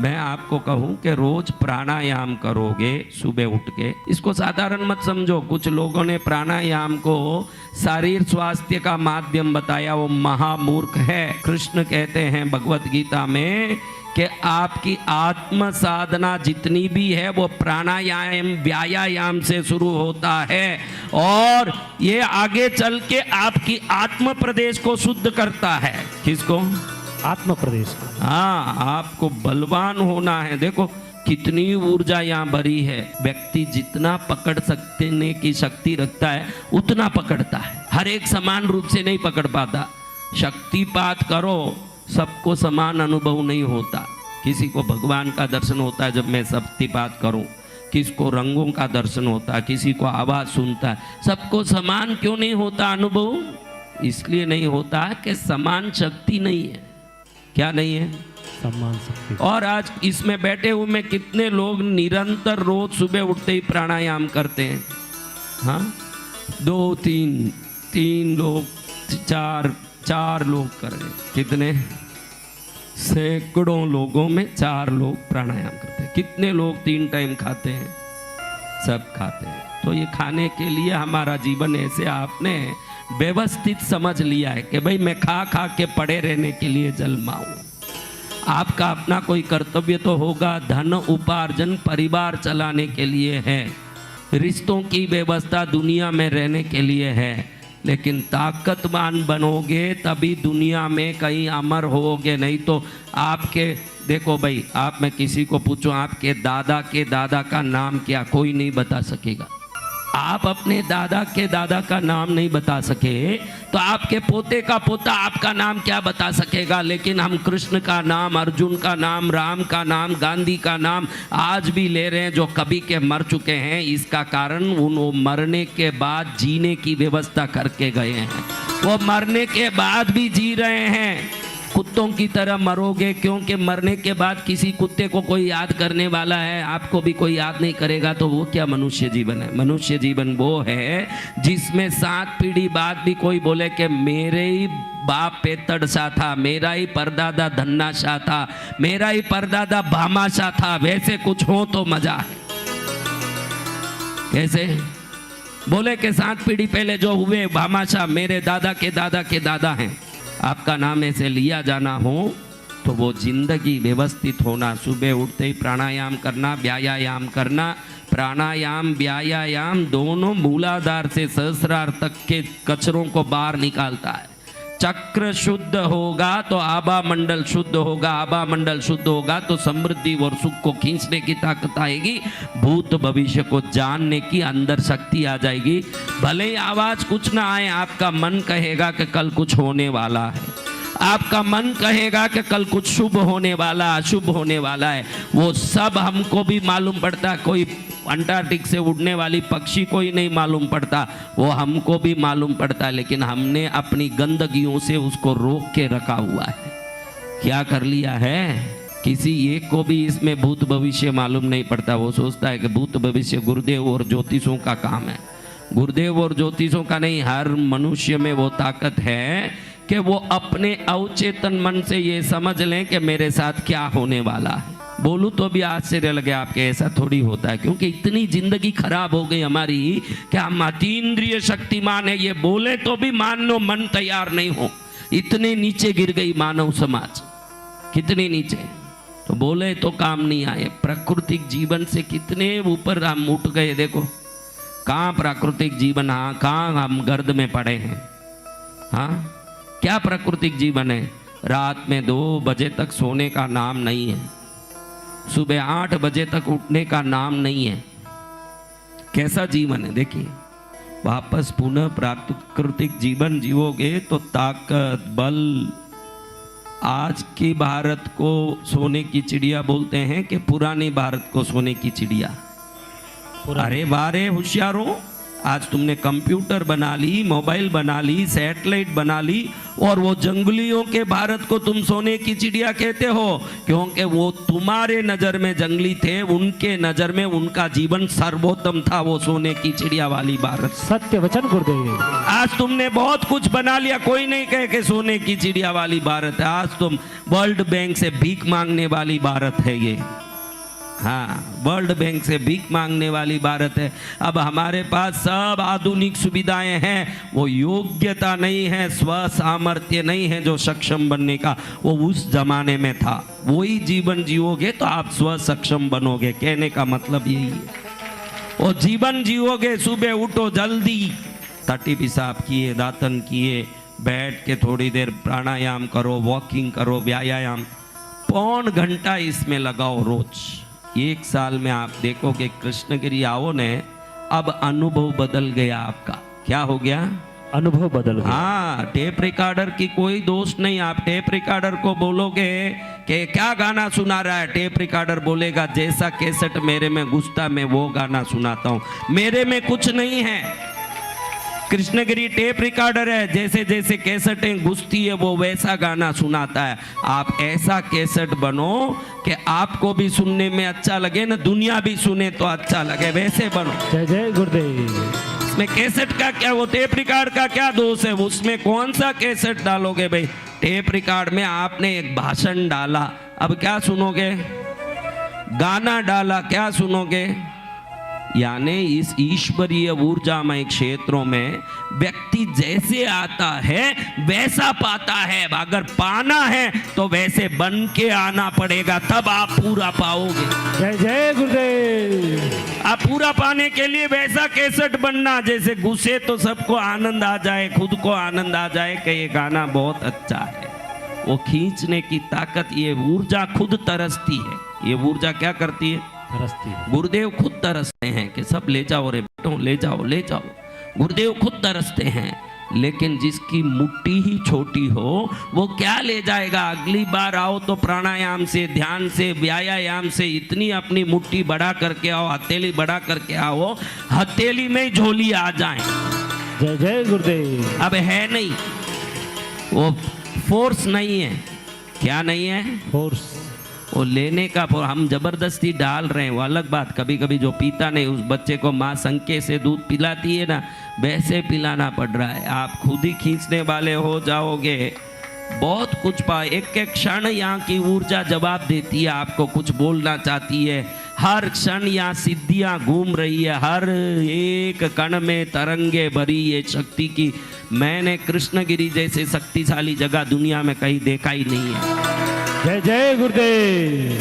मैं आपको कहूं कि रोज प्राणायाम करोगे सुबह उठ के, इसको साधारण मत समझो। कुछ लोगों ने प्राणायाम को शरीर स्वास्थ्य का माध्यम बताया, वो महामूर्ख है। कृष्ण कहते हैं भगवत गीता में कि आपकी आत्म साधना जितनी भी है वो प्राणायाम व्यायाम से शुरू होता है, और ये आगे चल के आपकी आत्म प्रदेश को शुद्ध करता है। किसको? आत्म प्रदेश। हाँ, आपको बलवान होना है। देखो कितनी ऊर्जा यहाँ भरी है। व्यक्ति जितना पकड़ सकने की शक्ति रखता है उतना पकड़ता है। हर एक समान रूप से नहीं पकड़ पाता। शक्तिपात करो, सबको समान अनुभव नहीं होता। किसी को भगवान का दर्शन होता है जब मैं शक्तिपात करूं, किसको रंगों का दर्शन होता है, किसी को आवाज सुनता है। सबको समान क्यों नहीं होता अनुभव? इसलिए नहीं होता कि समान शक्ति नहीं है। क्या नहीं है? समान शक्ति। और आज इसमें बैठे हुए में कितने लोग निरंतर रोज सुबह उठते ही प्राणायाम करते हैं? हाँ, 2 3 लोग, 4 लोग कर रहे। कितने? सैकड़ों लोगों में 4 लोग प्राणायाम करते हैं। कितने लोग 3 टाइम खाते हैं? सब खाते हैं। तो ये खाने के लिए हमारा जीवन ऐसे आपने व्यवस्थित समझ लिया है कि भाई मैं खा खा के पड़े रहने के लिए जन्मा हूं। आपका अपना कोई कर्तव्य तो होगा। धन उपार्जन परिवार चलाने के लिए है, रिश्तों की व्यवस्था दुनिया में रहने के लिए है। लेकिन ताकतवान बनोगे तभी दुनिया में कहीं अमर होगे, नहीं तो आपके देखो भाई, आप में किसी को पूछो आपके दादा का नाम क्या, कोई नहीं बता सकेगा। आप अपने दादा के दादा का नाम नहीं बता सके तो आपके पोते का पोता आपका नाम क्या बता सकेगा। लेकिन हम कृष्ण का नाम, अर्जुन का नाम, राम का नाम, गांधी का नाम आज भी ले रहे हैं, जो कभी के मर चुके हैं। इसका कारण वो मरने के बाद जीने की व्यवस्था करके गए हैं। वो मरने के बाद भी जी रहे हैं। कुत्तों की तरह मरोगे, क्योंकि मरने के बाद किसी कुत्ते को कोई याद करने वाला है, आपको भी कोई याद नहीं करेगा। तो वो क्या मनुष्य जीवन है? मनुष्य जीवन वो है जिसमें 7 पीढ़ी बाद भी कोई बोले कि मेरे ही बाप पेतड़ सा था, मेरा ही परदादा धन्ना शाह था, मेरा ही परदादा भामाशाह था। वैसे कुछ हो तो मजा है। कैसे बोले कि 7 पीढ़ी पहले जो हुए भामाशाह मेरे दादा के दादा के दादा हैं। आपका नाम ऐसे लिया जाना हो तो वो जिंदगी व्यवस्थित होना। सुबह उठते ही प्राणायाम करना, व्यायाम करना। प्राणायाम व्यायाम दोनों मूलाधार से सहस्रार तक के कचरों को बाहर निकालता है। चक्र शुद्ध होगा तो आभा मंडल शुद्ध होगा, आभा मंडल शुद्ध होगा तो समृद्धि और सुख को खींचने की ताकत आएगी, भूत भविष्य को जानने की अंदर शक्ति आ जाएगी। भले ही आवाज कुछ ना आए, आपका मन कहेगा कि कल कुछ होने वाला है, आपका मन कहेगा कि कल कुछ शुभ होने वाला, अशुभ होने वाला है। वो सब हमको भी मालूम पड़ता। कोई अंटार्कटिक से उड़ने वाली पक्षी को ही नहीं मालूम पड़ता, वो हमको भी मालूम पड़ता है। लेकिन हमने अपनी गंदगियों से उसको रोक के रखा हुआ है। क्या कर लिया है? किसी एक को भी इसमें भूत भविष्य मालूम नहीं पड़ता। वो सोचता है कि भूत भविष्य गुरुदेव और ज्योतिषों का काम है। गुरुदेव और ज्योतिषों का नहीं, हर मनुष्य में वो ताकत है कि वो अपने अवचेतन मन से ये समझ लें कि मेरे साथ क्या होने वाला है। बोलूं तो भी आश्चर्य लगे आपके, ऐसा थोड़ी होता है। क्योंकि इतनी जिंदगी खराब हो गई हमारी कि हम अतीन्द्रिय शक्तिमान है, ये बोले तो भी मान लो मन तैयार नहीं हो। इतने नीचे गिर गई मानव समाज, कितनी नीचे। तो बोले तो काम नहीं आए। प्राकृतिक जीवन से कितने ऊपर हम उठ गए। देखो कहाँ प्राकृतिक जीवन, हाँ कहाँ हम गर्द में पड़े हैं। हाँ, क्या प्राकृतिक जीवन है? रात में 2 बजे तक सोने का नाम नहीं है, सुबह 8 बजे तक उठने का नाम नहीं है। कैसा जीवन है? देखिए, वापस पुनः प्राकृतिक जीवन जीवोगे तो ताकत, बल। आज की भारत को सोने की चिड़िया बोलते हैं कि पुरानी भारत को सोने की चिड़िया। अरे बारे होशियारों, आज तुमने कंप्यूटर बना ली, मोबाइल बना ली, सैटेलाइट बना ली, और वो जंगलियों के भारत को तुम सोने की चिड़िया कहते हो, क्योंकि वो तुम्हारे नजर में जंगली थे, उनके नजर में उनका जीवन सर्वोत्तम था, वो सोने की चिड़िया वाली भारत। सत्य वचन गुरुदेव। आज तुमने बहुत कुछ बना लिया, कोई नहीं कहे कि सोने की चिड़िया वाली भारत है। आज तुम वर्ल्ड बैंक से भीख मांगने वाली भारत है ये। हाँ, वर्ल्ड बैंक से भीख मांगने वाली भारत है। अब हमारे पास सब आधुनिक सुविधाएं हैं, वो योग्यता नहीं है, स्व सामर्थ्य नहीं है जो सक्षम बनने का, वो उस जमाने में था। वही जीवन जियोगे तो आप स्व सक्षम बनोगे, कहने का मतलब यही है। वो जीवन जियोगे, सुबह उठो जल्दी, टट्टी पेशाब किए, दातन किए, बैठ के थोड़ी देर प्राणायाम करो, वॉकिंग करो, व्यायाम, पौन घंटा इसमें लगाओ रोज। 1 साल में आप देखोगे कृष्णगिरी आओ ने, अब अनुभव बदल गया आपका। क्या हो गया? अनुभव बदल गया। हाँ, टेप रिकॉर्डर की कोई दोष नहीं। आप टेप रिकॉर्डर को बोलोगे कि क्या गाना सुना रहा है, टेप रिकॉर्डर बोलेगा जैसा कैसेट मेरे में घुसता मैं वो गाना सुनाता हूँ, मेरे में कुछ नहीं है। कृष्णगिरी टेप रिकॉर्डर है, जैसे जैसे कैसेटें घुसती है वो वैसा गाना सुनाता है। आप ऐसा कैसेट बनो कि आपको भी सुनने में अच्छा लगे ना, दुनिया भी सुने तो अच्छा लगे, वैसे बनो। जय जय गुरुदेव। इसमें कैसेट का क्या, वो टेप रिकॉर्ड का क्या दोष है? उसमें कौन सा कैसेट डालोगे भाई? टेप रिकॉर्ड में आपने एक भाषण डाला, अब क्या सुनोगे? गाना डाला, क्या सुनोगे? यानी इस ईश्वरीय ऊर्जामय क्षेत्रों में व्यक्ति जैसे आता है वैसा पाता है। अगर पाना है तो वैसे बन के आना पड़ेगा, तब आप पूरा पाओगे। जय जय गुरुदेव। आप पूरा पाने के लिए वैसा कैसेट बनना जैसे घुसे तो सबको आनंद आ जाए, खुद को आनंद आ जाए कि ये गाना बहुत अच्छा है। वो खींचने की ताकत, ये ऊर्जा खुद तरसती है। ये ऊर्जा क्या करती है? गुरुदेव खुद तरसते हैं कि सब ले जाओ रे बेटो, ले जाओ ले जाओ। गुरुदेव खुद तरसते हैं, लेकिन जिसकी मुट्ठी ही छोटी हो वो क्या ले जाएगा? अगली बार आओ तो प्राणायाम से, ध्यान से, व्यायाम से इतनी अपनी मुट्ठी बढ़ा करके आओ, हथेली बढ़ा करके आओ, हथेली में झोली आ जाए। जय जय गुरुदेव। अब है नहीं, वो फोर्स नहीं है। क्या नहीं है? फोर्स। वो लेने का हम जबरदस्ती डाल रहे हैं, वो अलग बात। कभी कभी जो पीता नहीं उस बच्चे को माँ संके से दूध पिलाती है ना, वैसे पिलाना पड़ रहा है। आप खुद ही खींचने वाले हो जाओगे, बहुत कुछ पाए। एक एक क्षण यहाँ की ऊर्जा जवाब देती है, आपको कुछ बोलना चाहती है। हर क्षण यहाँ सिद्धियाँ घूम रही है, हर एक कण में तरंगे भरी ये शक्ति की। मैंने कृष्णगिरी जैसे शक्तिशाली जगह दुनिया में कहीं देखा ही नहीं है। जय जय गुरुदेव।